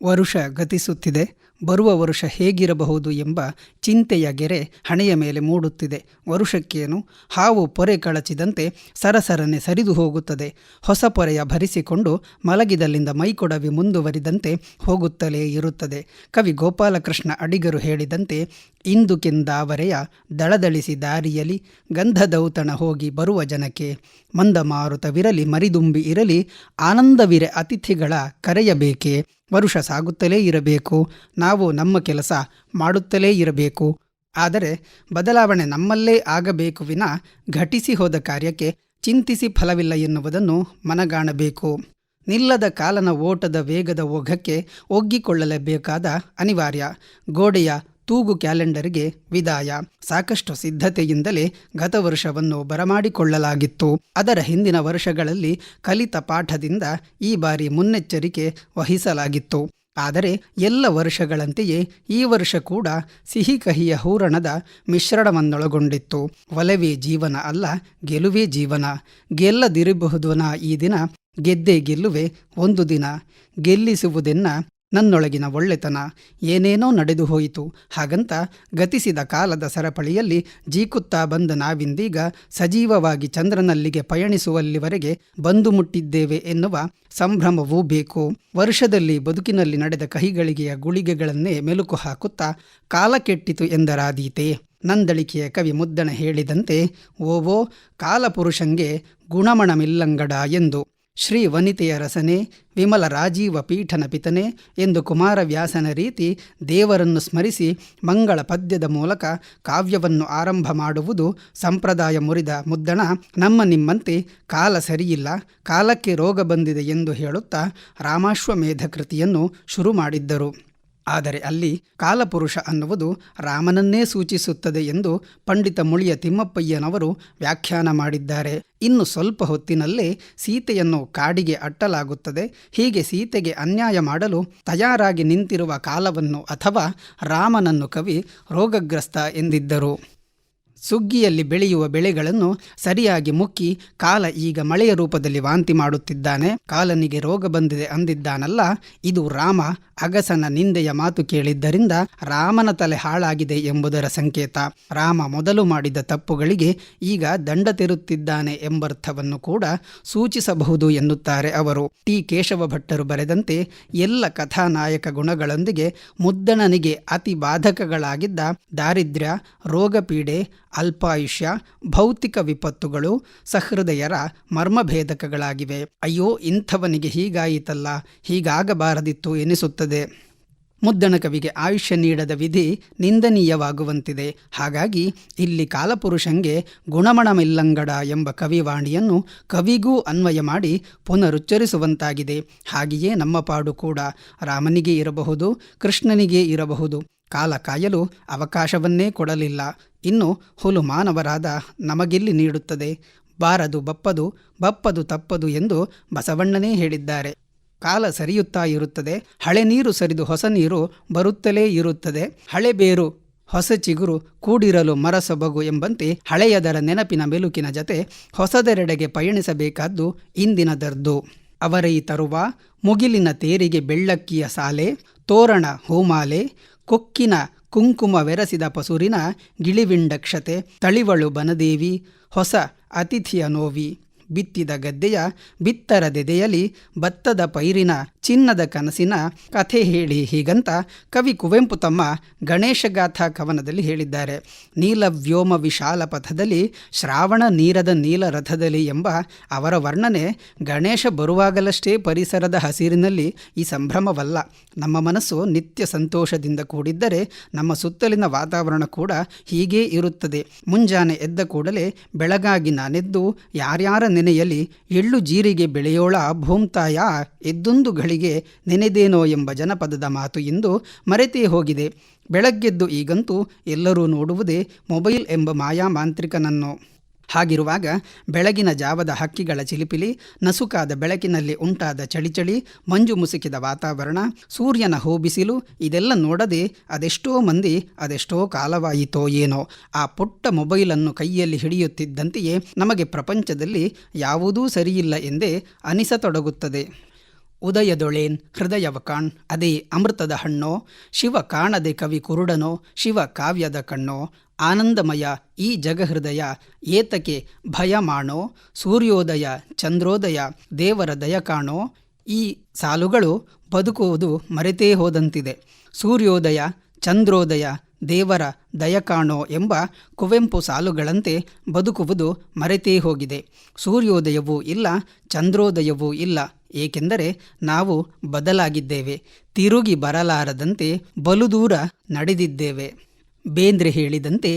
ವರುಷ ಗತಿಸುತ್ತಿದೆ. ಬರುವ ವರುಷ ಹೇಗಿರಬಹುದು ಎಂಬ ಚಿಂತೆಯ ಗೆರೆ ಹಣೆಯ ಮೇಲೆ ಮೂಡುತ್ತಿದೆ. ವರುಷಕ್ಕೇನು, ಹಾವು ಪೊರೆ ಕಳಚಿದಂತೆ ಸರಸರನೆ ಸರಿದು ಹೋಗುತ್ತದೆ. ಹೊಸ ಪೊರೆಯ ಭರಿಸಿಕೊಂಡು ಮಲಗಿದಲ್ಲಿಂದ ಮೈಕೊಡವಿ ಮುಂದುವರಿದಂತೆ ಹೋಗುತ್ತಲೇ ಇರುತ್ತದೆ. ಕವಿ ಗೋಪಾಲಕೃಷ್ಣ ಅಡಿಗರು ಹೇಳಿದಂತೆ, ಇಂದು ಕೆಂದಾವರೆಯ ದಳದಳಿಸಿ ದಾರಿಯಲಿ ಗಂಧದೌತಣ ಹೋಗಿ ಬರುವ ಜನಕ್ಕೆ ಮಂದ ಮಾರುತವಿರಲಿ ಮರಿದುಂಬಿ ಇರಲಿ ಆನಂದವಿರೆ ಅತಿಥಿಗಳ ಕರೆಯಬೇಕೆ. ವರುಷ ಸಾಗುತ್ತಲೇ ಇರಬೇಕು, ನಾವು ನಮ್ಮ ಕೆಲಸ ಮಾಡುತ್ತಲೇ ಇರಬೇಕು. ಆದರೆ ಬದಲಾವಣೆ ನಮ್ಮಲ್ಲೇ ಆಗಬೇಕು ವಿನ ಘಟಿಸಿ ಹೋದ ಕಾರ್ಯಕ್ಕೆ ಚಿಂತಿಸಿ ಫಲವಿಲ್ಲ ಎನ್ನುವುದನ್ನು ಮನಗಾಣಬೇಕು. ನಿಲ್ಲದ ಕಾಲನ ಓಟದ ವೇಗದ ಓಘಕ್ಕೆ ಒಗ್ಗಿಕೊಳ್ಳಲೇಬೇಕಾದ ಅನಿವಾರ್ಯ. ಗೋಡೆಯ ತೂಗು ಕ್ಯಾಲೆಂಡರ್ಗೆ ವಿದಾಯ. ಸಾಕಷ್ಟು ಸಿದ್ಧತೆಯಿಂದಲೇ ಗತವರ್ಷವನ್ನು ಬರಮಾಡಿಕೊಳ್ಳಲಾಗಿತ್ತು. ಅದರ ಹಿಂದಿನ ವರ್ಷಗಳಲ್ಲಿ ಕಲಿತ ಪಾಠದಿಂದ ಈ ಬಾರಿ ಮುನ್ನೆಚ್ಚರಿಕೆ ವಹಿಸಲಾಗಿತ್ತು. ಆದರೆ ಎಲ್ಲ ವರ್ಷಗಳಂತೆಯೇ ಈ ವರ್ಷ ಕೂಡ ಸಿಹಿ ಕಹಿಯ ಹೂರಣದ ಮಿಶ್ರಣವನ್ನೊಳಗೊಂಡಿತ್ತು. ಒಲವೇ ಜೀವನ ಅಲ್ಲ, ಗೆಲುವೇ ಜೀವನ. ಗೆಲ್ಲದಿರಬಹುದನ ಈ ದಿನ, ಗೆದ್ದೇ ಗೆಲ್ಲುವೆ ಒಂದು ದಿನ. ಗೆಲ್ಲಿಸುವುದೆನ್ನ ನನ್ನೊಳಗಿನ ಒಳ್ಳೆತನ. ಏನೇನೋ ನಡೆದು ಹೋಯಿತು. ಹಾಗಂತ ಗತಿಸಿದ ಕಾಲದ ಸರಪಳಿಯಲ್ಲಿ ಜೀಕುತ್ತಾ ಬಂದ ನಾವಿಂದೀಗ ಸಜೀವವಾಗಿ ಚಂದ್ರನಲ್ಲಿಗೆ ಪಯಣಿಸುವಲ್ಲಿವರೆಗೆ ಬಂದು ಮುಟ್ಟಿದ್ದೇವೆ ಎನ್ನುವ ಸಂಭ್ರಮವೂ ಬೇಕು. ವರ್ಷದಲ್ಲಿ ಬದುಕಿನಲ್ಲಿ ನಡೆದ ಕಹಿಗಳಿಗೆಯ ಗುಳಿಗೆಗಳನ್ನೇ ಮೆಲುಕು ಹಾಕುತ್ತಾ ಕಾಲ ಕೆಟ್ಟಿತು ಎಂದರಾದೀತೆ. ನಂದಳಿಕೆಯ ಕವಿ ಮುದ್ದಣ ಹೇಳಿದಂತೆ, ಓವೋ ಕಾಲಪುರುಷಂಗೆ ಗುಣಮಣಮಿಲ್ಲಂಗಡ ಎಂದು. ಶ್ರೀ ವನಿತೆಯ ರಸನೆ ವಿಮಲ ರಾಜೀವ ಪೀಠನ ಪಿತನೆ ಎಂದು ಕುಮಾರವ್ಯಾಸನ ರೀತಿ ದೇವರನ್ನು ಸ್ಮರಿಸಿ ಮಂಗಳ ಪದ್ಯದ ಮೂಲಕ ಕಾವ್ಯವನ್ನು ಆರಂಭ ಮಾಡುವುದು ಸಂಪ್ರದಾಯ ಮುರಿದ ಮುದ್ದಣ ನಮ್ಮ ನಿಮ್ಮಂತೆ ಕಾಲ ಸರಿಯಿಲ್ಲ, ಕಾಲಕ್ಕೆ ರೋಗ ಬಂದಿದೆ ಎಂದು ಹೇಳುತ್ತಾ ರಾಮಾಶ್ವಮೇಧ ಕೃತಿಯನ್ನು ಶುರು ಮಾಡಿದ್ದರು. ಆದರೆ ಅಲ್ಲಿ ಕಾಲಪುರುಷ ಅನ್ನುವುದು ರಾಮನನ್ನೇ ಸೂಚಿಸುತ್ತದೆ ಎಂದು ಪಂಡಿತ ಮುಳಿಯ ತಿಮ್ಮಪ್ಪಯ್ಯನವರು ವ್ಯಾಖ್ಯಾನ ಮಾಡಿದ್ದಾರೆ. ಇನ್ನು ಸ್ವಲ್ಪ ಹೊತ್ತಿನಲ್ಲೇ ಸೀತೆಯನ್ನು ಕಾಡಿಗೆ ಅಟ್ಟಲಾಗುತ್ತದೆ. ಹೀಗೆ ಸೀತೆಗೆ ಅನ್ಯಾಯ ಮಾಡಲು ತಯಾರಾಗಿ ನಿಂತಿರುವ ಕಾಲವನ್ನು ಅಥವಾ ರಾಮನನ್ನು ಕವಿ ರೋಗಗ್ರಸ್ತ ಎಂದಿದ್ದರು. ಸುಗ್ಗಿಯಲ್ಲಿ ಬೆಳೆಯುವ ಬೆಳೆಗಳನ್ನು ಸರಿಯಾಗಿ ಮುಕ್ಕಿ ಕಾಲ ಈಗ ಮಳೆಯ ರೂಪದಲ್ಲಿ ವಾಂತಿ ಮಾಡುತ್ತಿದ್ದಾನೆ. ಕಾಲನಿಗೆ ರೋಗ ಬಂದಿದೆ ಅಂದಿದ್ದಾನಲ್ಲ, ಇದು ರಾಮ ಅಗಸನ ನಿಂದೆಯ ಮಾತು ಕೇಳಿದ್ದರಿಂದ ರಾಮನ ತಲೆ ಹಾಳಾಗಿದೆ ಎಂಬುದರ ಸಂಕೇತ. ರಾಮ ಮೊದಲು ಮಾಡಿದ ತಪ್ಪುಗಳಿಗೆ ಈಗ ದಂಡ ತೆರುತ್ತಿದ್ದಾನೆ ಎಂಬರ್ಥವನ್ನು ಕೂಡ ಸೂಚಿಸಬಹುದು ಎನ್ನುತ್ತಾರೆ ಅವರು. ಟಿ ಕೇಶವ ಭಟ್ಟರು ಬರೆದಂತೆ ಎಲ್ಲ ಕಥಾನಾಯಕ ಗುಣಗಳೊಂದಿಗೆ ಮುದ್ದಣನಿಗೆ ಅತಿ ಬಾಧಕಗಳಾಗಿದ್ದ ದಾರಿದ್ರ್ಯ, ರೋಗಪೀಡೆ, ಅಲ್ಪಾಯುಷ್ಯ, ಭೌತಿಕ ವಿಪತ್ತುಗಳು ಸಹೃದಯರ ಮರ್ಮಭೇದಕಗಳಾಗಿವೆ. ಅಯ್ಯೋ, ಇಂಥವನಿಗೆ ಹೀಗಾಯಿತಲ್ಲ, ಹೀಗಾಗಬಾರದಿತ್ತು ಎನಿಸುತ್ತದೆ. ಮುದ್ದಣ ಕವಿಗೆ ಆಯುಷ್ಯ ನೀಡದ ವಿಧಿ ನಿಂದನೀಯವಾಗುವಂತಿದೆ. ಹಾಗಾಗಿ ಇಲ್ಲಿ ಕಾಲಪುರುಷಂಗೆ ಗುಣಮಣಮಿಲ್ಲಂಗಡ ಎಂಬ ಕವಿವಾಣಿಯನ್ನು ಕವಿಗೂ ಅನ್ವಯ ಮಾಡಿ ಪುನರುಚ್ಚರಿಸುವಂತಾಗಿದೆ. ಹಾಗೆಯೇ ನಮ್ಮ ಪಾಡು ಕೂಡ ರಾಮನಿಗೆ ಇರಬಹುದು, ಕೃಷ್ಣನಿಗೆ ಇರಬಹುದು. ಕಾಲ ಕಾಯಲು ಅವಕಾಶವನ್ನೇ ಕೊಡಲಿಲ್ಲ. ಇನ್ನು ಹುಲು ಮಾನವರಾದ ನಮಗೆಲ್ಲಿ ನೀಡುತ್ತದೆ? ಬಾರದು ಬಪ್ಪದು, ಬಪ್ಪದು ತಪ್ಪದು ಎಂದು ಬಸವಣ್ಣನೇ ಹೇಳಿದ್ದಾರೆ. ಕಾಲ ಸರಿಯುತ್ತಾ ಇರುತ್ತದೆ. ಹಳೆ ನೀರು ಸರಿದು ಹೊಸ ನೀರು ಬರುತ್ತಲೇ ಇರುತ್ತದೆ. ಹಳೆ ಬೇರು ಹೊಸ ಚಿಗುರು ಕೂಡಿರಲು ಮರಸೊಬಗು ಎಂಬಂತೆ ಹಳೆಯದರ ನೆನಪಿನ ಮೆಲುಕಿನ ಜತೆ ಹೊಸದೆರೆಡೆಗೆ ಪಯಣಿಸಬೇಕಾದ್ದು ಇಂದಿನದರ್ದು. ಅವರೈ ತರುವ ಮುಗಿಲಿನ ತೇರಿಗೆ ಬೆಳ್ಳಕ್ಕಿಯ ಸಾಲೆ, ತೋರಣ ಹೂಮಾಲೆ, ಕೊಕ್ಕಿನ ಕುಂಕುಮವೆರಸಿದ ಪಸುರಿನ ಗಿಳಿವಿಂಡಕ್ಷತೆ, ತಳಿವಳು ಬನದೇವಿ, ಹೊಸ ಅತಿಥಿಯ ನೋವಿ, ಬಿತ್ತಿದ ಗದ್ದೆಯ ಬಿತ್ತರದೆದೆಯಲಿ ಭತ್ತದ ಪೈರಿನ ಚಿನ್ನದ ಕನಸಿನ ಕಥೆ ಹೇಳಿ ಹೀಗಂತ ಕವಿ ಕುವೆಂಪು ತಮ್ಮ ಗಣೇಶಗಾಥಾ ಕವನದಲ್ಲಿ ಹೇಳಿದ್ದಾರೆ. ನೀಲವ್ಯೋಮ ವಿಶಾಲ ಪಥದಲ್ಲಿ ಶ್ರಾವಣ ನೀರದ ನೀಲ ರಥದಲ್ಲಿ ಎಂಬ ಅವರ ವರ್ಣನೆ ಗಣೇಶ ಬರುವಾಗಲಷ್ಟೇ ಪರಿಸರದ ಹಸಿರಿನಲ್ಲಿ ಈ ಸಂಭ್ರಮವಲ್ಲ. ನಮ್ಮ ಮನಸ್ಸು ನಿತ್ಯ ಸಂತೋಷದಿಂದ ಕೂಡಿದ್ದರೆ ನಮ್ಮ ಸುತ್ತಲಿನ ವಾತಾವರಣ ಕೂಡ ಹೀಗೇ ಇರುತ್ತದೆ. ಮುಂಜಾನೆ ಎದ್ದ ಕೂಡಲೇ ಬೆಳಗಾಗಿ ನಾನೆದ್ದು ಯಾರ್ಯಾರ ನೆನೆಯಲಿ ಎಳ್ಳು ಜೀರಿಗೆ ಬೆಳೆಯೋಳ ಭೂಮ್ತಾಯ ಎದ್ದೊಂದು ಗಳಿಗೆ ನೆನೆದೇನೋ ಎಂಬ ಜನಪದದ ಮಾತು ಇಂದು ಮರೆತೇ ಹೋಗಿದೆ. ಬೆಳಗ್ಗೆದ್ದು ಈಗಂತೂ ಎಲ್ಲರೂ ನೋಡುವುದೇ ಮೊಬೈಲ್ ಎಂಬ ಮಾಯಾ ಮಾಂತ್ರಿಕನನ್ನು. ಹಾಗಿರುವಾಗ ಬೆಳಗಿನ ಜಾವದ ಹಕ್ಕಿಗಳ ಚಿಲಿಪಿಲಿ, ನಸುಕಾದ ಬೆಳಕಿನಲ್ಲಿ ಉಂಟಾದ ಚಳಿಚಳಿ, ಮಂಜು ಮುಸುಕಿದ ವಾತಾವರಣ, ಸೂರ್ಯನ ಹೋಬಿಸಿಲು ಇದೆಲ್ಲ ನೋಡದೆ ಅದೆಷ್ಟೋ ಮಂದಿ ಅದೆಷ್ಟೋ ಕಾಲವಾಯಿತೋ ಏನೋ ಆ ಪುಟ್ಟ ಮೊಬೈಲನ್ನು ಕೈಯಲ್ಲಿ ಹಿಡಿಯುತ್ತಿದ್ದಂತೆಯೇ ನಮಗೆ ಪ್ರಪಂಚದಲ್ಲಿ ಯಾವುದೂ ಸರಿಯಿಲ್ಲ ಎಂದೇ ಅನಿಸತೊಡಗುತ್ತದೆ. ಉದಯದೊಳೇನ್ ಹೃದಯವ ಕಾಣ್ ಅದೇ ಅಮೃತದ ಹಣ್ಣೋ, ಶಿವ ಕಾಣದೆ ಕವಿ ಕುರುಡನೋ, ಶಿವ ಕಾವ್ಯದ ಕಣ್ಣೋ, ಆನಂದಮಯ ಈ ಜಗಹೃದಯ ಏತಕ್ಕೆ ಭಯ ಮಾಡೋ, ಸೂರ್ಯೋದಯ ಚಂದ್ರೋದಯ ದೇವರ ದಯ ಕಾಣೋ. ಈ ಸಾಲುಗಳು ಬದುಕುವುದು ಮರೆತೇ ಹೋದಂತಿದೆ. ಸೂರ್ಯೋದಯ ಚಂದ್ರೋದಯ ದೇವರ ದಯ ಕಾಣೋ ಎಂಬ ಕುವೆಂಪು ಸಾಲುಗಳಂತೆ ಬದುಕುವುದು ಮರೆತೇ ಹೋಗಿದೆ. ಸೂರ್ಯೋದಯವೂ ಇಲ್ಲ, ಚಂದ್ರೋದಯವೂ ಇಲ್ಲ, ಏಕೆಂದರೆ ನಾವು ಬದಲಾಗಿದ್ದೇವೆ. ತಿರುಗಿ ಬರಲಾರದಂತೆ ಬಲು ದೂರ ನಡೆದಿದ್ದೇವೆ. ಬೇಂದ್ರೆ ಹೇಳಿದಂತೆ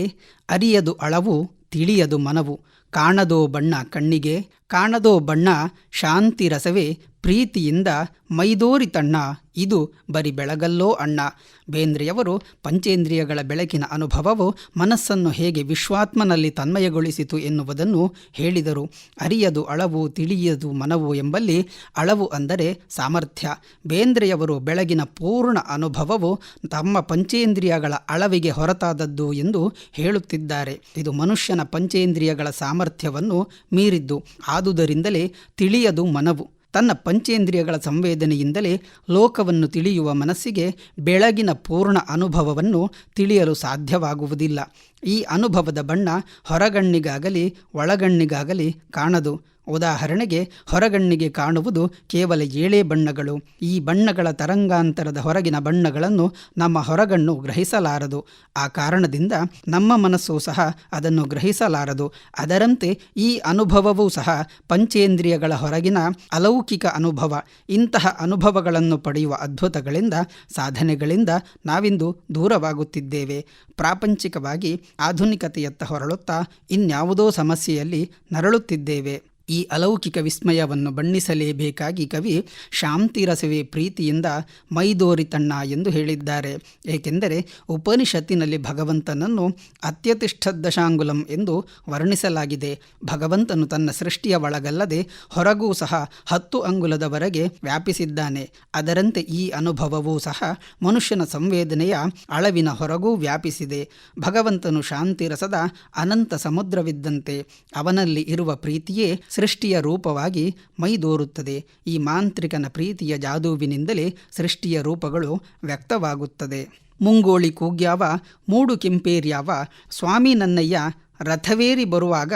ಅರಿಯದು ಅಳವು, ತಿಳಿಯದು ಮನವು, ಕಾಣದೋ ಬಣ್ಣ ಕಣ್ಣಿಗೆ, ಕಾಣದೋ ಬಣ್ಣ ಶಾಂತಿ ರಸವೇ ಪ್ರೀತಿಯಿಂದ ಮೈದೋರಿ ತಣ್ಣ, ಇದು ಬರಿ ಬೆಳಗಲ್ಲೋ ಅಣ್ಣ. ಬೇಂದ್ರೆಯವರು ಪಂಚೇಂದ್ರಿಯಗಳ ಬೆಳಕಿನ ಅನುಭವವು ಮನಸ್ಸನ್ನು ಹೇಗೆ ವಿಶ್ವಾತ್ಮನಲ್ಲಿ ತನ್ಮಯಗೊಳಿಸಿತು ಎನ್ನುವುದನ್ನು ಹೇಳಿದರು. ಅರಿಯದು ಅಳವು, ತಿಳಿಯದು ಮನವು ಎಂಬಲ್ಲಿ ಅಳವು ಅಂದರೆ ಸಾಮರ್ಥ್ಯ. ಬೇಂದ್ರೆಯವರು ಬೆಳಗಿನ ಪೂರ್ಣ ಅನುಭವವು ತಮ್ಮ ಪಂಚೇಂದ್ರಿಯಗಳ ಅಳವಿಗೆ ಹೊರತಾದದ್ದು ಎಂದು ಹೇಳುತ್ತಿದ್ದಾರೆ. ಇದು ಮನುಷ್ಯನ ಪಂಚೇಂದ್ರಿಯಗಳ ಸಾಮರ್ಥ್ಯವನ್ನು ಮೀರಿದ್ದು. ಆದುದರಿಂದಲೇ ತಿಳಿಯದು ಮನವು. ತನ್ನ ಪಂಚೇಂದ್ರಿಯಗಳ ಸಂವೇದನೆಯಿಂದಲೇ ಲೋಕವನ್ನು ತಿಳಿಯುವ ಮನಸ್ಸಿಗೆ ಬೆಳಗಿನ ಪೂರ್ಣ ಅನುಭವವನ್ನು ತಿಳಿಯಲು ಸಾಧ್ಯವಾಗುವುದಿಲ್ಲ. ಈ ಅನುಭವದ ಬಣ್ಣ ಹೊರಗಣ್ಣಿಗಾಗಲಿ ಒಳಗಣ್ಣಿಗಾಗಲಿ ಕಾಣದು. ಉದಾಹರಣೆಗೆ, ಹೊರಗಣ್ಣಿಗೆ ಕಾಣುವುದು ಕೇವಲ 7 ಬಣ್ಣಗಳು. ಈ ಬಣ್ಣಗಳ ತರಂಗಾಂತರದ ಹೊರಗಿನ ಬಣ್ಣಗಳನ್ನು ನಮ್ಮ ಹೊರಗಣ್ಣು ಗ್ರಹಿಸಲಾರದು. ಆ ಕಾರಣದಿಂದ ನಮ್ಮ ಮನಸ್ಸು ಸಹ ಅದನ್ನು ಗ್ರಹಿಸಲಾರದು. ಅದರಂತೆ ಈ ಅನುಭವವೂ ಸಹ ಪಂಚೇಂದ್ರಿಯಗಳ ಹೊರಗಿನ ಅಲೌಕಿಕ ಅನುಭವ. ಇಂತಹ ಅನುಭವಗಳನ್ನು ಪಡೆಯುವ ಅದ್ಭುತಗಳಿಂದ, ಸಾಧನೆಗಳಿಂದ ನಾವಿಂದು ದೂರವಾಗುತ್ತಿದ್ದೇವೆ. ಪ್ರಾಪಂಚಿಕವಾಗಿ ಆಧುನಿಕತೆಯತ್ತ ಹೊರಳುತ್ತಾ ಇನ್ಯಾವುದೋ ಸಮಸ್ಯೆಯಲ್ಲಿ ನರಳುತ್ತಿದ್ದೇವೆ. ಈ ಅಲೌಕಿಕ ವಿಸ್ಮಯವನ್ನು ಬಣ್ಣಿಸಲೇಬೇಕಾಗಿ ಕವಿ ಶಾಂತಿ ರಸವೇ ಪ್ರೀತಿಯಿಂದ ಮೈದೋರಿ ತಣ್ಣ ಎಂದು ಹೇಳಿದ್ದಾರೆ. ಏಕೆಂದರೆ ಉಪನಿಷತ್ತಿನಲ್ಲಿ ಭಗವಂತನನ್ನು ಅತ್ಯತಿಷ್ಠ ದಶಾಂಗುಲಂ ಎಂದು ವರ್ಣಿಸಲಾಗಿದೆ. ಭಗವಂತನು ತನ್ನ ಸೃಷ್ಟಿಯ ಒಳಗಲ್ಲದೆ ಹೊರಗೂ ಸಹ 10 ಅಂಗುಲದವರೆಗೆ ವ್ಯಾಪಿಸಿದ್ದಾನೆ. ಅದರಂತೆ ಈ ಅನುಭವವೂ ಸಹ ಮನುಷ್ಯನ ಸಂವೇದನೆಯ ಅಳವಿನ ಹೊರಗೂ ವ್ಯಾಪಿಸಿದೆ. ಭಗವಂತನು ಶಾಂತಿ ರಸದ ಅನಂತ ಸಮುದ್ರವಿದ್ದಂತೆ. ಅವನಲ್ಲಿ ಇರುವ ಪ್ರೀತಿಯೇ ಸೃಷ್ಟಿಯ ರೂಪವಾಗಿ ಮೈದೋರುತ್ತದೆ. ಈ ಮಾಂತ್ರಿಕನ ಪ್ರೀತಿಯ ಜಾದೂವಿನಿಂದಲೇ ಸೃಷ್ಟಿಯ ರೂಪಗಳು ವ್ಯಕ್ತವಾಗುತ್ತದೆ. ಮುಂಗೋಳಿ ಕೂಗ್ಯಾವ, ಮೂಡು ಕೆಂಪೇರ್ಯಾವ, ಸ್ವಾಮಿ ನನ್ನಯ್ಯ ರಥವೇರಿ ಬರುವಾಗ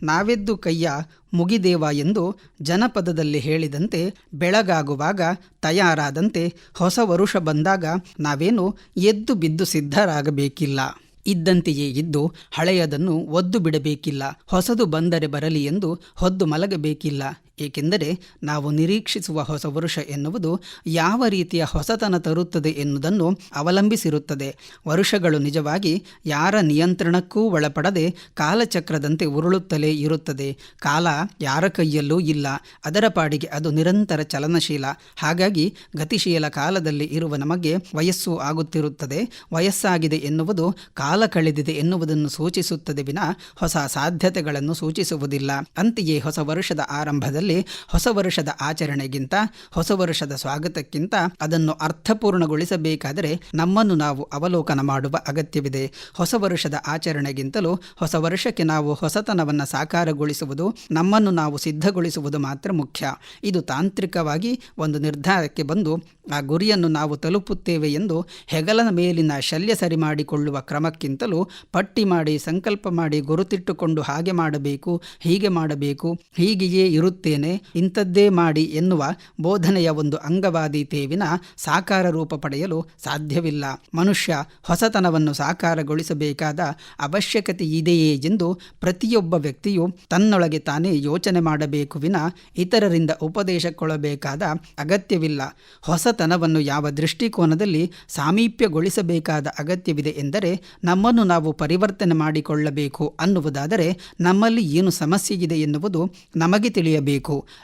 ನಾವೆದ್ದು ಕೈಯ ಮುಗಿದೇವ ಎಂದು ಜನಪದದಲ್ಲಿ ಹೇಳಿದಂತೆ, ಬೆಳಗಾಗುವಾಗ ತಯಾರಾದಂತೆ ಹೊಸ ವರುಷ ಬಂದಾಗ ನಾವೇನು ಎದ್ದು ಬಿದ್ದು ಸಿದ್ಧರಾಗಬೇಕಿಲ್ಲ. ಇದ್ದಂತೆಯೇ ಇದ್ದು ಹಳೆಯದನ್ನು ಒದ್ದು ಬಿಡಬೇಕಿಲ್ಲ. ಹೊಸದು ಬಂದರೆ ಬರಲಿ ಎಂದು ಹೊದ್ದು ಮಲಗಬೇಕಿಲ್ಲ. ಏಕೆಂದರೆ ನಾವು ನಿರೀಕ್ಷಿಸುವ ಹೊಸ ವರುಷ ಎನ್ನುವುದು ಯಾವ ರೀತಿಯ ಹೊಸತನ ತರುತ್ತದೆ ಎನ್ನುವುದನ್ನು ಅವಲಂಬಿಸಿರುತ್ತದೆ. ವರುಷಗಳು ನಿಜವಾಗಿ ಯಾರ ನಿಯಂತ್ರಣಕ್ಕೂ ಒಳಪಡದೆ ಕಾಲಚಕ್ರದಂತೆ ಉರುಳುತ್ತಲೇ ಇರುತ್ತದೆ. ಕಾಲ ಯಾರ ಕೈಯಲ್ಲೂ ಇಲ್ಲ. ಅದರ ಪಾಡಿಗೆ ಅದು ನಿರಂತರ ಚಲನಶೀಲ. ಹಾಗಾಗಿ ಗತಿಶೀಲ ಕಾಲದಲ್ಲಿ ಇರುವ ನಮಗೆ ವಯಸ್ಸು ಆಗುತ್ತಿರುತ್ತದೆ. ವಯಸ್ಸಾಗಿದೆ ಎನ್ನುವುದು ಕಾಲ ಕಳೆದಿದೆ ಎನ್ನುವುದನ್ನು ಸೂಚಿಸುತ್ತದೆ ವಿನಾ ಹೊಸ ಸಾಧ್ಯತೆಗಳನ್ನು ಸೂಚಿಸುವುದಿಲ್ಲ. ಅಂತೆಯೇ ಹೊಸ ವರ್ಷದ ಆರಂಭದಲ್ಲಿ ಹೊಸ ವರ್ಷದ ಆಚರಣೆಗಿಂತ, ಹೊಸ ವರ್ಷದ ಸ್ವಾಗತಕ್ಕಿಂತ ಅದನ್ನು ಅರ್ಥಪೂರ್ಣಗೊಳಿಸಬೇಕಾದರೆ ನಮ್ಮನ್ನು ನಾವು ಅವಲೋಕನ ಮಾಡುವ ಅಗತ್ಯವಿದೆ. ಹೊಸ ವರ್ಷದ ಆಚರಣೆಗಿಂತಲೂ ಹೊಸ ವರ್ಷಕ್ಕೆ ನಾವು ಹೊಸತನವನ್ನು ಸಾಕಾರಗೊಳಿಸುವುದು, ನಮ್ಮನ್ನು ನಾವು ಸಿದ್ಧಗೊಳಿಸುವುದು ಮಾತ್ರ ಮುಖ್ಯ. ಇದು ತಾಂತ್ರಿಕವಾಗಿ ಒಂದು ನಿರ್ಧಾರಕ್ಕೆ ಬಂದು ಆ ಗುರಿಯನ್ನು ನಾವು ತಲುಪುತ್ತೇವೆ ಎಂದು ಹೆಗಲನ ಮೇಲಿನ ಶಲ್ಯ ಸರಿ ಮಾಡಿಕೊಳ್ಳುವ ಕ್ರಮಕ್ಕಿಂತಲೂ ಪಟ್ಟಿ ಮಾಡಿ, ಸಂಕಲ್ಪ ಮಾಡಿ, ಗುರುತಿಟ್ಟುಕೊಂಡು ಹಾಗೆ ಮಾಡಬೇಕು, ಹೀಗೆ ಮಾಡಬೇಕು, ಹೀಗೆಯೇ ಇರುತ್ತೇನೆ, ಇಂಥದ್ದೇ ಮಾಡಿ ಎನ್ನುವ ಬೋಧನೆಯ ಒಂದು ಅಂಗವಾದೀತೇ ವಿನಾ ಸಾಕಾರ ರೂಪ ಪಡೆಯಲು ಸಾಧ್ಯವಿಲ್ಲ. ಮನುಷ್ಯ ಹೊಸತನವನ್ನು ಸಾಕಾರಗೊಳಿಸಬೇಕಾದ ಅವಶ್ಯಕತೆ ಇದೆಯೇ ಎಂದು ಪ್ರತಿಯೊಬ್ಬ ವ್ಯಕ್ತಿಯು ತನ್ನೊಳಗೆ ತಾನೇ ಯೋಚನೆ ಮಾಡಬೇಕು ವಿನಾ ಇತರರಿಂದ ಉಪದೇಶಕ್ಕೊಳಬೇಕಾದ ಅಗತ್ಯವಿಲ್ಲ. ಹೊಸತನವನ್ನು ಯಾವ ದೃಷ್ಟಿಕೋನದಲ್ಲಿ ಸಾಮೀಪ್ಯಗೊಳಿಸಬೇಕಾದ ಅಗತ್ಯವಿದೆ ಎಂದರೆ, ನಮ್ಮನ್ನು ನಾವು ಪರಿವರ್ತನೆ ಮಾಡಿಕೊಳ್ಳಬೇಕು ಅನ್ನುವುದಾದರೆ ನಮ್ಮಲ್ಲಿ ಏನು ಸಮಸ್ಯೆ ಇದೆ ಎನ್ನುವುದು ನಮಗೆ ತಿಳಿಯಬೇಕು.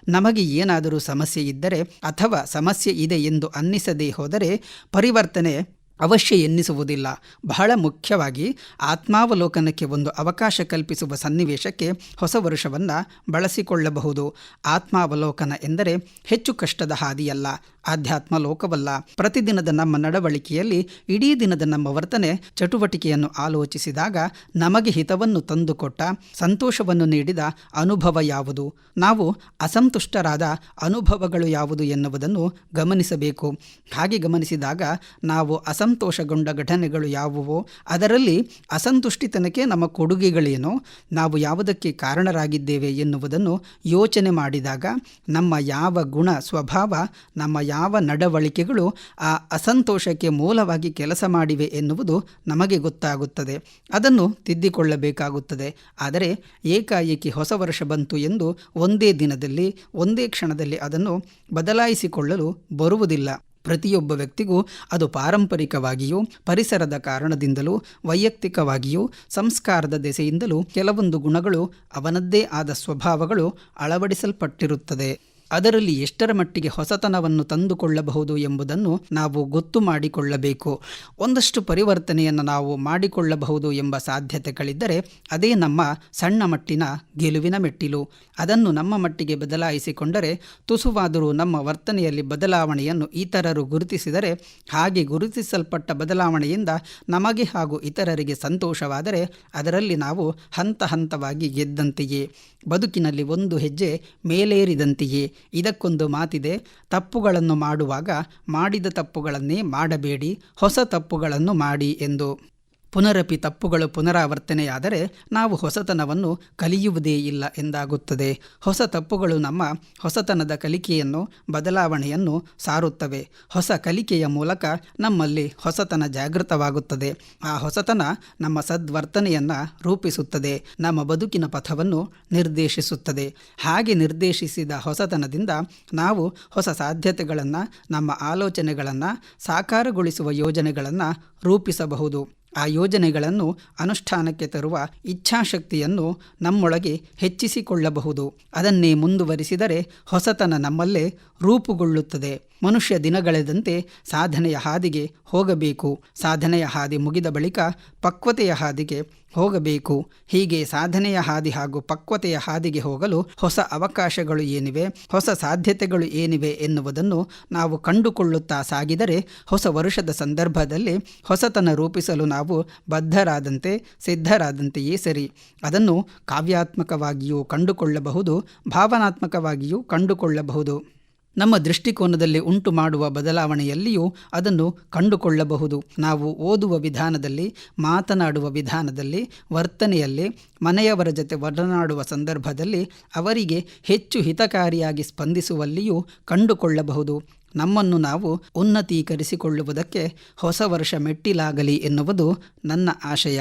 ನಮಗೆ ಏನಾದರೂ ಸಮಸ್ಯೆ ಇದ್ದರೆ ಅಥವಾ ಸಮಸ್ಯೆ ಇದೆ ಎಂದು ಅನ್ನಿಸದೇ ಹೋದರೆ ಪರಿವರ್ತನೆ ಅವಶ್ಯ ಎನ್ನಿಸುವುದಿಲ್ಲ. ಬಹಳ ಮುಖ್ಯವಾಗಿ ಆತ್ಮಾವಲೋಕನಕ್ಕೆ ಒಂದು ಅವಕಾಶ ಕಲ್ಪಿಸುವ ಸನ್ನಿವೇಶಕ್ಕೆ ಹೊಸ ವರುಷವನ್ನು ಬಳಸಿಕೊಳ್ಳಬಹುದು. ಆತ್ಮಾವಲೋಕನ ಎಂದರೆ ಹೆಚ್ಚು ಕಷ್ಟದ ಹಾದಿಯಲ್ಲ. ಆಧ್ಯಾತ್ಮ ಲೋಕವಲ್ಲ. ಪ್ರತಿದಿನದ ನಮ್ಮ ನಡವಳಿಕೆಯಲ್ಲಿ ಇಡೀ ದಿನದ ನಮ್ಮ ವರ್ತನೆ ಚಟುವಟಿಕೆಯನ್ನು ಆಲೋಚಿಸಿದಾಗ ನಮಗೆ ಹಿತವನ್ನು ತಂದುಕೊಟ್ಟ, ಸಂತೋಷವನ್ನು ನೀಡಿದ ಅನುಭವ ಯಾವುದು, ನಾವು ಅಸಂತುಷ್ಟರಾದ ಅನುಭವಗಳು ಯಾವುದು ಎನ್ನುವುದನ್ನು ಗಮನಿಸಬೇಕು. ಹಾಗೆ ಗಮನಿಸಿದಾಗ ನಾವು ಅಸಂತೋಷಗೊಂಡ ಘಟನೆಗಳು ಯಾವುವೋ, ಅದರಲ್ಲಿ ಅಸಂತುಷ್ಟಿತನಕ್ಕೆ ನಮ್ಮ ಕೊಡುಗೆಗಳೇನೋ, ನಾವು ಯಾವುದಕ್ಕೆ ಕಾರಣರಾಗಿದ್ದೇವೆ ಎನ್ನುವುದನ್ನು ಯೋಚನೆ ಮಾಡಿದಾಗ ನಮ್ಮ ಯಾವ ಗುಣ ಸ್ವಭಾವ, ನಮ್ಮ ಯಾವ ನಡವಳಿಕೆಗಳು ಆ ಅಸಂತೋಷಕ್ಕೆ ಮೂಲವಾಗಿ ಕೆಲಸ ಮಾಡಿವೆ ಎನ್ನುವುದು ನಮಗೆ ಗೊತ್ತಾಗುತ್ತದೆ. ಅದನ್ನು ತಿದ್ದಿಕೊಳ್ಳಬೇಕಾಗುತ್ತದೆ. ಆದರೆ ಏಕಾಏಕಿ ಹೊಸ ವರ್ಷ ಬಂತು ಎಂದು ಒಂದೇ ದಿನದಲ್ಲಿ ಒಂದೇ ಕ್ಷಣದಲ್ಲಿ ಅದನ್ನು ಬದಲಾಯಿಸಿಕೊಳ್ಳಲು ಬರುವುದಿಲ್ಲ. ಪ್ರತಿಯೊಬ್ಬ ವ್ಯಕ್ತಿಗೂ ಅದು ಪಾರಂಪರಿಕವಾಗಿಯೂ, ಪರಿಸರದ ಕಾರಣದಿಂದಲೂ, ವೈಯಕ್ತಿಕವಾಗಿಯೂ, ಸಂಸ್ಕಾರದ ದೆಸೆಯಿಂದಲೂ ಕೆಲವೊಂದು ಗುಣಗಳು, ಅವನದ್ದೇ ಆದ ಸ್ವಭಾವಗಳು ಅಳವಡಿಸಲ್ಪಟ್ಟಿರುತ್ತದೆ. ಅದರಲ್ಲಿ ಎಷ್ಟರ ಮಟ್ಟಿಗೆ ಹೊಸತನವನ್ನು ತಂದುಕೊಳ್ಳಬಹುದು ಎಂಬುದನ್ನು ನಾವು ಗೊತ್ತು ಮಾಡಿಕೊಳ್ಳಬೇಕು. ಒಂದಷ್ಟು ಪರಿವರ್ತನೆಯನ್ನು ನಾವು ಮಾಡಿಕೊಳ್ಳಬಹುದು ಎಂಬ ಸಾಧ್ಯತೆಗಳಿದ್ದರೆ ಅದೇ ನಮ್ಮ ಸಣ್ಣ ಮಟ್ಟಿನ ಗೆಲುವಿನ ಮೆಟ್ಟಿಲು. ಅದನ್ನು ನಮ್ಮ ಮಟ್ಟಿಗೆ ಬದಲಾಯಿಸಿಕೊಂಡರೆ, ತುಸುವಾದರೂ ನಮ್ಮ ವರ್ತನೆಯಲ್ಲಿ ಬದಲಾವಣೆಯನ್ನು ಇತರರು ಗುರುತಿಸಿದರೆ, ಹಾಗೆ ಗುರುತಿಸಲ್ಪಟ್ಟ ಬದಲಾವಣೆಯಿಂದ ನಮಗೆ ಹಾಗೂ ಇತರರಿಗೆ ಸಂತೋಷವಾದರೆ ಅದರಲ್ಲಿ ನಾವು ಹಂತ ಹಂತವಾಗಿ ಗೆದ್ದಂತೆಯೇ, ಬದುಕಿನಲ್ಲಿ ಒಂದು ಹೆಜ್ಜೆ ಮೇಲೇರಿದಂತೆಯೇ. ಇದಕ್ಕೊಂದು ಮಾತಿದೆ, ತಪ್ಪುಗಳನ್ನು ಮಾಡುವಾಗ ಮಾಡಿದ ತಪ್ಪುಗಳನ್ನೇ ಮಾಡಬೇಡಿ, ಹೊಸ ತಪ್ಪುಗಳನ್ನು ಮಾಡಿ ಎಂದು. ಪುನರಪಿ ತಪ್ಪುಗಳು ಪುನರಾವರ್ತನೆಯಾದರೆ ನಾವು ಹೊಸತನವನ್ನು ಕಲಿಯುವುದೇ ಇಲ್ಲ ಎಂದಾಗುತ್ತದೆ. ಹೊಸ ತಪ್ಪುಗಳು ನಮ್ಮ ಹೊಸತನದ ಕಲಿಕೆಯನ್ನು, ಬದಲಾವಣೆಯನ್ನು ಸಾರುತ್ತವೆ. ಹೊಸ ಕಲಿಕೆಯ ಮೂಲಕ ನಮ್ಮಲ್ಲಿ ಹೊಸತನ ಜಾಗೃತವಾಗುತ್ತದೆ. ಆ ಹೊಸತನ ನಮ್ಮ ಸದ್ವರ್ತನೆಯನ್ನು ರೂಪಿಸುತ್ತದೆ, ನಮ್ಮ ಬದುಕಿನ ಪಥವನ್ನು ನಿರ್ದೇಶಿಸುತ್ತದೆ. ಹಾಗೆ ನಿರ್ದೇಶಿಸಿದ ಹೊಸತನದಿಂದ ನಾವು ಹೊಸ ಸಾಧ್ಯತೆಗಳನ್ನು, ನಮ್ಮ ಆಲೋಚನೆಗಳನ್ನು ಸಾಕಾರಗೊಳಿಸುವ ಯೋಜನೆಗಳನ್ನು ರೂಪಿಸಬಹುದು. ಆ ಯೋಜನೆಗಳನ್ನು ಅನುಷ್ಠಾನಕ್ಕೆ ತರುವ ಇಚ್ಛಾಶಕ್ತಿಯನ್ನು ನಮ್ಮೊಳಗೆ ಹೆಚ್ಚಿಸಿಕೊಳ್ಳಬಹುದು. ಅದನ್ನೇ ಮುಂದುವರಿಸಿದರೆ ಹೊಸತನ ನಮ್ಮಲ್ಲೇ ರೂಪುಗೊಳ್ಳುತ್ತದೆ. ಮನುಷ್ಯ ದಿನಗಳೆದಂತೆ ಸಾಧನೆಯ ಹಾದಿಗೆ ಹೋಗಬೇಕು. ಸಾಧನೆಯ ಹಾದಿ ಮುಗಿದ ಬಳಿಕ ಪಕ್ವತೆಯ ಹಾದಿಗೆ ಹೋಗಬೇಕು. ಹೀಗೆ ಸಾಧನೆಯ ಹಾದಿ ಹಾಗೂ ಪಕ್ವತೆಯ ಹಾದಿಗೆ ಹೋಗಲು ಹೊಸ ಅವಕಾಶಗಳು ಏನಿವೆ, ಹೊಸ ಸಾಧ್ಯತೆಗಳು ಏನಿವೆ ಎನ್ನುವುದನ್ನು ನಾವು ಕಂಡುಕೊಳ್ಳುತ್ತಾ ಸಾಗಿದರೆ ಹೊಸ ವರುಷದ ಸಂದರ್ಭದಲ್ಲಿ ಹೊಸತನ ರೂಪಿಸಲು ನಾವು ಬದ್ಧರಾದಂತೆ, ಸಿದ್ಧರಾದಂತೆಯೇ ಸರಿ. ಅದನ್ನು ಕಾವ್ಯಾತ್ಮಕವಾಗಿಯೂ ಕಂಡುಕೊಳ್ಳಬಹುದು, ಭಾವನಾತ್ಮಕವಾಗಿಯೂ ಕಂಡುಕೊಳ್ಳಬಹುದು. ನಮ್ಮ ದೃಷ್ಟಿಕೋನದಲ್ಲಿ ಉಂಟು ಮಾಡುವ ಬದಲಾವಣೆಯಲ್ಲಿಯೂ ಅದನ್ನು ಕಂಡುಕೊಳ್ಳಬಹುದು. ನಾವು ಓದುವ ವಿಧಾನದಲ್ಲಿ, ಮಾತನಾಡುವ ವಿಧಾನದಲ್ಲಿ, ವರ್ತನೆಯಲ್ಲಿ, ಮನೆಯವರ ಜೊತೆ ಒಡನಾಡುವ ಸಂದರ್ಭದಲ್ಲಿ ಅವರಿಗೆ ಹೆಚ್ಚು ಹಿತಕಾರಿಯಾಗಿ ಸ್ಪಂದಿಸುವಲ್ಲಿಯೂ ಕಂಡುಕೊಳ್ಳಬಹುದು. ನಮ್ಮನ್ನು ನಾವು ಉನ್ನತೀಕರಿಸಿಕೊಳ್ಳುವುದಕ್ಕೆ ಹೊಸ ವರ್ಷ ಮೆಟ್ಟಿಲಾಗಲಿ ಎನ್ನುವುದು ನನ್ನ ಆಶಯ.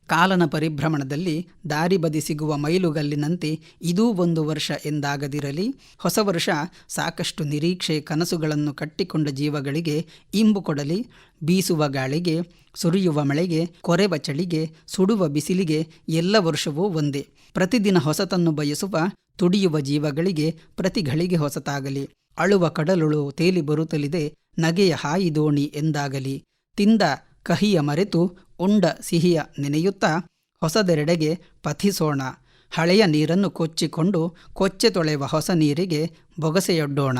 ಕಾಲನ ಪರಿಭ್ರಮಣದಲ್ಲಿ ದಾರಿ ಬದಿ ಸಿಗುವ ಮೈಲುಗಲ್ಲಿನಂತೆ ಇದೂ ಒಂದು ವರ್ಷ ಎಂದಾಗದಿರಲಿ. ಹೊಸ ವರ್ಷ ಸಾಕಷ್ಟು ನಿರೀಕ್ಷೆ, ಕನಸುಗಳನ್ನು ಕಟ್ಟಿಕೊಂಡ ಜೀವಗಳಿಗೆ ಇಂಬು ಕೊಡಲಿ. ಬೀಸುವ ಗಾಳಿಗೆ, ಸುರಿಯುವ ಮಳೆಗೆ, ಕೊರೆವ ಚಳಿಗೆ, ಸುಡುವ ಬಿಸಿಲಿಗೆ ಎಲ್ಲ ವರ್ಷವೂ ಒಂದೇ. ಪ್ರತಿದಿನ ಹೊಸತನ್ನು ಬಯಸುವ ತುಡಿಯುವ ಜೀವಗಳಿಗೆ ಪ್ರತಿ ಘಳಿಗೆ ಹೊಸತಾಗಲಿ. ಅಳುವ ಕಡಲುಳು ತೇಲಿ ಬರುತ್ತಲಿದೆ, ನಗೆಯ ಹಾಯಿ ದೋಣಿ ಎಂದಾಗಲಿ. ತಿಂದ ಕಹಿಯ ಮರೆತು ಉಂಡ ಸಿಹಿಯ ನೆನೆಯುತ್ತಾ ಹೊಸದೆರಡೆಗೆ ಪಥಿಸೋಣ. ಹಳೆಯ ನೀರನ್ನು ಕೊಚ್ಚಿಕೊಂಡು ಕೊಚ್ಚೆ ತೊಳೆವ ಹೊಸ ನೀರಿಗೆ ಬೊಗಸೆಯೊಡ್ಡೋಣ.